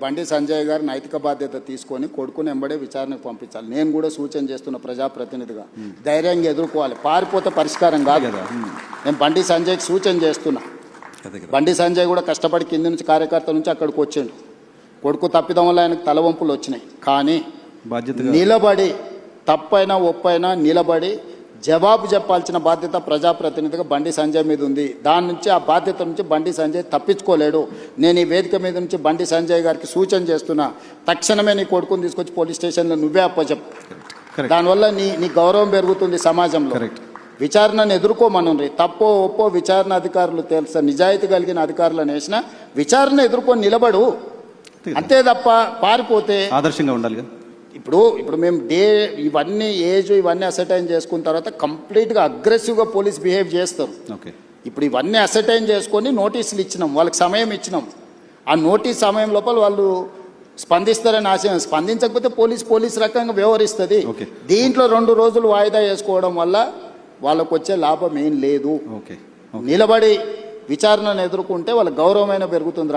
బండి సంజయ్ గారు నైతిక బాధ్యత తీసుకొని కొడుకుని ఎంబడే విచారణకు పంపించాలి. నేను కూడా సూచన చేస్తున్న ప్రజాప్రతినిధిగా ధైర్యంగా ఎదుర్కోవాలి. పారిపోతే పరిష్కారం కాదు కదా. నేను బండి సంజయ్కి సూచన చేస్తున్నా. బండి సంజయ్ కూడా కష్టపడి కింది నుంచి కార్యకర్త నుంచి అక్కడికి వచ్చిండు. కొడుకు తప్పిదం వల్ల ఆయనకు తలవంపులు వచ్చినాయి. కానీ నిలబడి తప్పైనా ఒప్పైనా నిలబడి జవాబు చెప్పాల్సిన బాధ్యత ప్రజాప్రతినిధిగా బండి సంజయ్ మీద ఉంది. దాని నుంచి ఆ బాధ్యత నుంచి బండి సంజయ్ తప్పించుకోలేడు. నేను ఈ వేదిక మీద నుంచి బండి సంజయ్ గారికి సూచన చేస్తున్నా, తక్షణమే నీ కొడుకుని తీసుకొచ్చి పోలీస్ స్టేషన్లో నువ్వే అప్పచెప్పు. దానివల్ల నీ గౌరవం పెరుగుతుంది సమాజంలో. విచారణను ఎదుర్కోమనండి. తప్పో ఒప్పో విచారణ అధికారులు తెలుసా, నిజాయితీ కలిగిన అధికారులను వేసిన విచారణ ఎదుర్కొని నిలబడు. అంతే తప్ప పారిపోతే ఆదర్శంగా ఉండాలి. ఇప్పుడు మేము ఇవన్నీ ఏజ్ ఇవన్నీ అసర్టైన్ చేసుకున్న తర్వాత కంప్లీట్గా అగ్రెసివ్గా పోలీస్ బిహేవ్ చేస్తారు. ఇప్పుడు ఇవన్నీ అసర్టైన్ చేసుకొని నోటీసులు ఇచ్చినాం, వాళ్ళకి సమయం ఇచ్చినాం. ఆ నోటీస్ సమయం లోపల వాళ్ళు స్పందిస్తారని ఆశయం. స్పందించకపోతే పోలీస్ రకంగా వ్యవహరిస్తుంది. దీంట్లో 2 రోజులు వాయిదా వేసుకోవడం వల్ల వాళ్ళకు వచ్చే లాభం ఏం లేదు. నిలబడి విచారణను ఎదుర్కొంటే వాళ్ళ గౌరవమైన పెరుగుతుంది.